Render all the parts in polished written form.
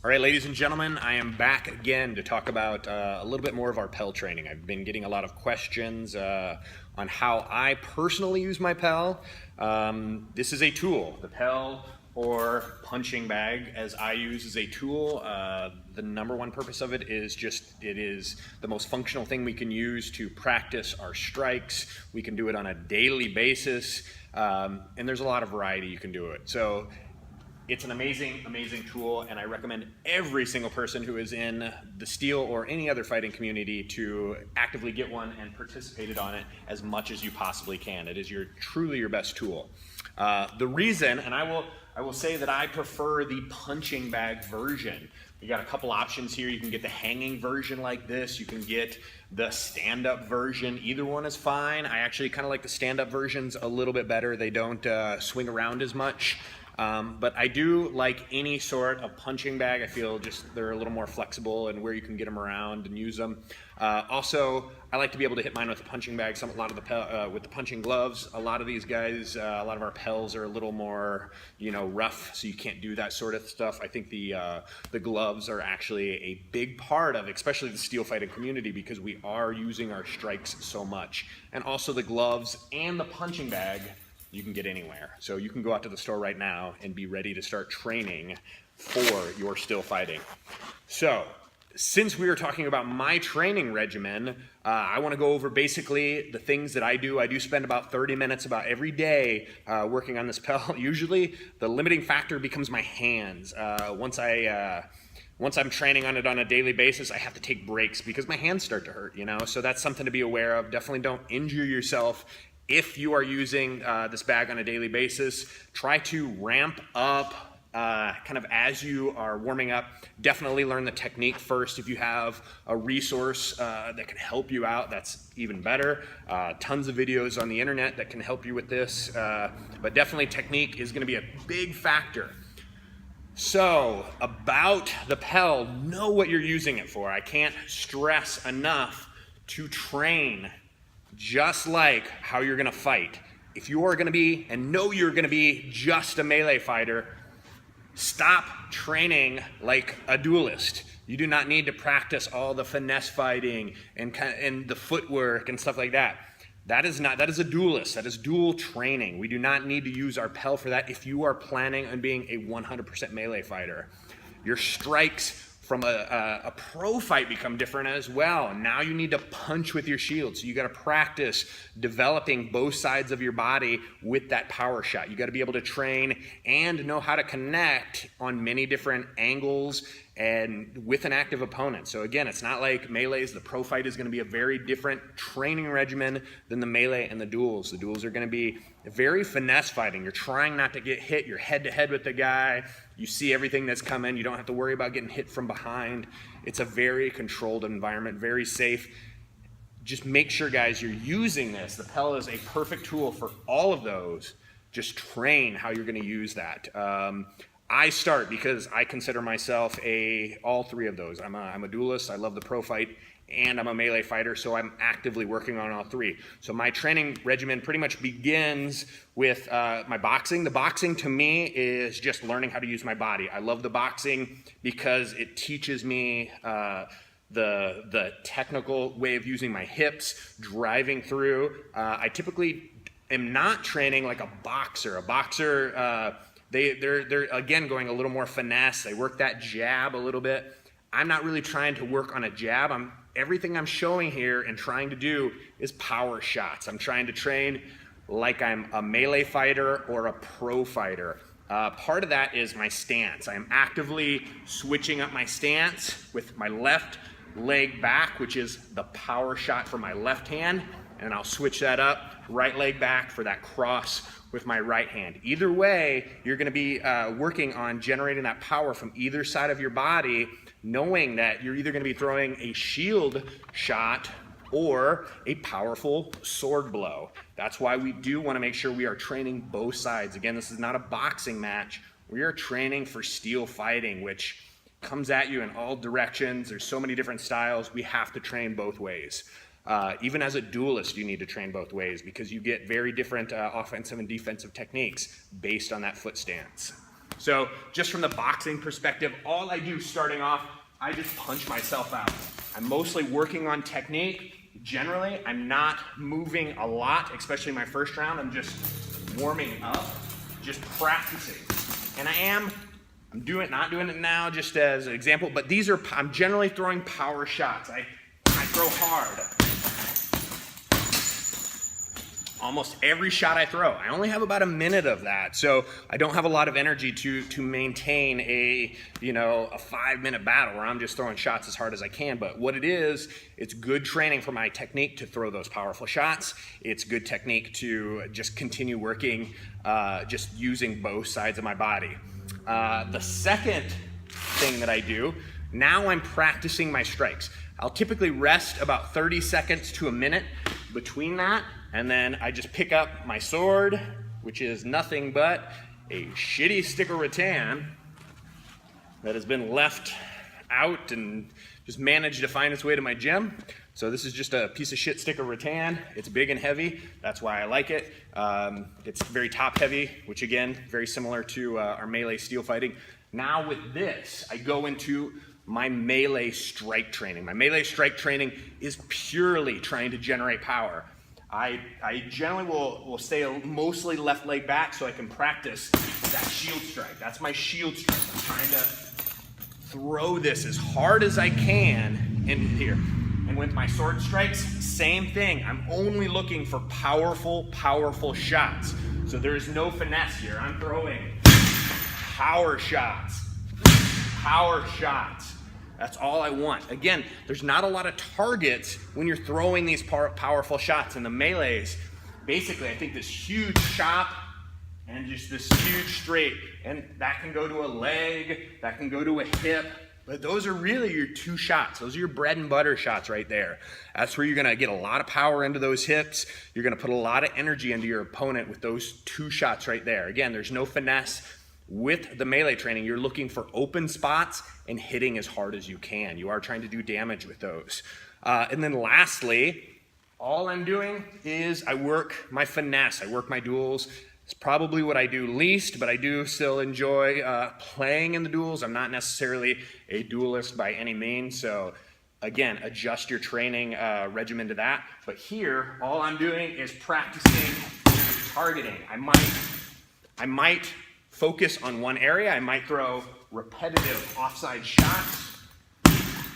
All right, ladies and gentlemen, I am back again to talk about a little bit more of our Pell training. I've been getting a lot of questions on how I personally use my Pell. This is a tool. The Pell or punching bag, as I use, is a tool. The number one purpose of it is it is the most functional thing we can use to practice our strikes. We can do it on a daily basis, and there's a lot of variety you can do it. So it's an amazing, amazing tool, and I recommend every single person who is in the steel or any other fighting community to actively get one and participate on it as much as you possibly can. It is truly your best tool. The reason, and I will say that I prefer the punching bag version. You got a couple options here. You can get the hanging version like this. You can get the stand-up version. Either one is fine. I actually kind of like the stand-up versions a little bit better. They don't swing around as much. But I do like any sort of punching bag. I feel they're a little more flexible and where you can get them around and use them. Also, I like to be able to hit mine with a punching bag. With the punching gloves. A lot of these guys, a lot of our Pells are a little more, rough, so you can't do that sort of stuff. I think the gloves are actually a big part of, especially the steel fighting community, because we are using our strikes so much. And also the gloves and the punching bag you can get anywhere. So you can go out to the store right now and be ready to start training for your still fighting. So since we are talking about my training regimen, I want to go over basically the things that I do. I do spend about 30 minutes about every day working on this Pell. Usually the limiting factor becomes my hands. Once I'm training on it on a daily basis, I have to take breaks because my hands start to hurt, So that's something to be aware of. Definitely don't injure yourself. If you are using this bag on a daily basis, try to ramp up kind of as you are warming up. Definitely learn the technique first. If you have a resource that can help you out, that's even better. Tons of videos on the internet that can help you with this, but definitely technique is going to be a big factor. So about the Pell, know what you're using it for. I can't stress enough to train just like how you're going to fight. If you are going to be, and know you're going to be just a melee fighter, stop training like a duelist. You do not need to practice all the finesse fighting and the footwork and stuff like that. That is a duelist. That is dual training. We do not need to use our Pell for that if you are planning on being a 100% melee fighter. Your strikes from a pro fight become different as well. Now you need to punch with your shield. So you got to practice developing both sides of your body with that power shot. You got to be able to train and know how to connect on many different angles and with an active opponent. So again, it's not like melees. The pro fight is going to be a very different training regimen than the melee and the duels. The duels are going to be very finesse fighting. You're trying not to get hit. You're head to head with the guy. You see everything that's coming. You don't have to worry about getting hit from behind. It's a very controlled environment, very safe. Just make sure, guys, you're using this. The Pell is a perfect tool for all of those. Just train how you're going to use that. I start because I consider myself all three of those. I'm a duelist. I love the pro fight, and I'm a melee fighter, so I'm actively working on all three. So my training regimen pretty much begins with my boxing. The boxing to me is just learning how to use my body. I love the boxing because it teaches me the technical way of using my hips, driving through. I typically am not training like a boxer. A boxer, they're again going a little more finesse. They work that jab a little bit. I'm not really trying to work on a jab. Everything I'm showing here and trying to do is power shots. I'm trying to train like I'm a melee fighter or a pro fighter. Part of that is my stance. I am actively switching up my stance with my left leg back, which is the power shot for my left hand, and I'll switch that up, right leg back for that cross with my right hand. Either way, you're going to be working on generating that power from either side of your body, knowing that you're either going to be throwing a shield shot or a powerful sword blow. That's why we do want to make sure we are training both sides. Again, this is not a boxing match. We are training for steel fighting, which comes at you in all directions. There's so many different styles. We have to train both ways. Even as a duelist, you need to train both ways because you get very different offensive and defensive techniques based on that foot stance. So just from the boxing perspective, all I do starting off, I just punch myself out. I'm mostly working on technique. Generally, I'm not moving a lot, especially my first round. I'm just warming up, just practicing. And I'm not doing it now just as an example, but I'm generally throwing power shots. I throw hard. Almost every shot I throw. I only have about a minute of that, so I don't have a lot of energy to maintain a 5-minute battle where I'm just throwing shots as hard as I can. But what it is, it's good training for my technique to throw those powerful shots. It's good technique to just continue working, just using both sides of my body. The second thing that I do, now I'm practicing my strikes. I'll typically rest about 30 seconds to a minute between that, and then I just pick up my sword, which is nothing but a shitty stick of rattan that has been left out and just managed to find its way to my gym. So this is just a piece of shit stick of rattan. It's big and heavy. That's why I like it. It's very top heavy, which again, very similar to our melee steel fighting. Now with this, I go into my melee strike training. My melee strike training is purely trying to generate power. I generally will stay mostly left leg back so I can practice that shield strike. That's my shield strike. I'm trying to throw this as hard as I can into here. And with my sword strikes, same thing. I'm only looking for powerful, powerful shots. So there's no finesse here. I'm throwing power shots. Power shots. That's all I want. Again, there's not a lot of targets when you're throwing these powerful shots in the melees. Basically, I think this huge chop and just this huge straight, and that can go to a leg, that can go to a hip, but those are really your two shots. Those are your bread and butter shots right there. That's where you're gonna get a lot of power into those hips. You're gonna put a lot of energy into your opponent with those two shots right there. Again, there's no finesse. With the melee training, you're looking for open spots and hitting as hard as you can. You are trying to do damage with those. And then lastly, all I'm doing is I work my finesse. I work my duels. It's probably what I do least, but I do still enjoy playing in the duels. I'm not necessarily a duelist by any means, so again, adjust your training regimen to that. But here, all I'm doing is practicing targeting. I might focus on one area. I might throw repetitive offside shots,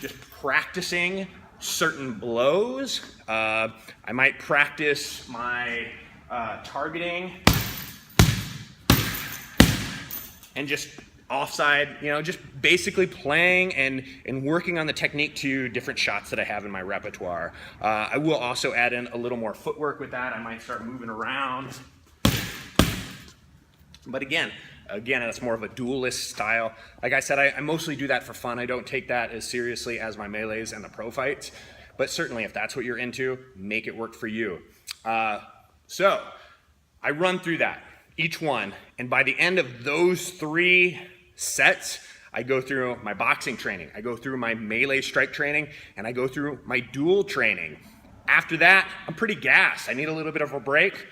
just practicing certain blows. I might practice my targeting and just offside, just basically playing and working on the technique to different shots that I have in my repertoire. I will also add in a little more footwork with that. I might start moving around. But again, that's more of a duelist style. Like I said, I mostly do that for fun. I don't take that as seriously as my melees and the pro fights. But certainly, if that's what you're into, make it work for you. So I run through that, each one. And by the end of those 3 sets, I go through my boxing training. I go through my melee strike training. And I go through my duel training. After that, I'm pretty gassed. I need a little bit of a break.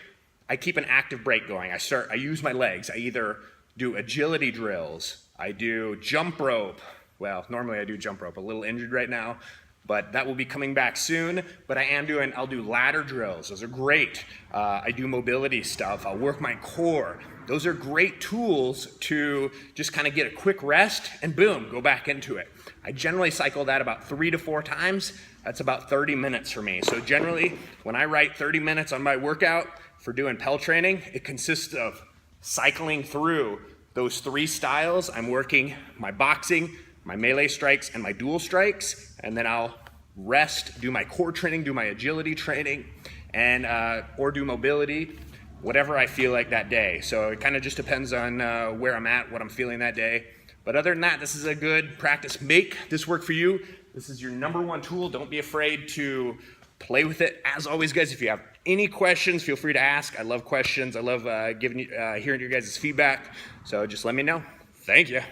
I keep an active break going. I use my legs. I either do agility drills. I do jump rope. Well, normally I do jump rope. A little injured right now, but that will be coming back soon. But I'll do ladder drills. Those are great. I do mobility stuff. I'll work my core. Those are great tools to just kind of get a quick rest and boom, go back into it. I generally cycle that about 3 to 4 times. That's about 30 minutes for me. So generally, when I write 30 minutes on my workout for doing Pell training, it consists of cycling through those 3 styles. I'm working my boxing, my melee strikes, and my dual strikes, and then I'll rest, do my core training, do my agility training, and or do mobility, whatever I feel like that day. So it kind of just depends on where I'm at, what I'm feeling that day. But other than that, this is a good practice. Make this work for you. This is your #1 tool. Don't be afraid to play with it. As always, guys, if you have any questions, feel free to ask. I love questions. I love hearing your guys' feedback. So just let me know. Thank you.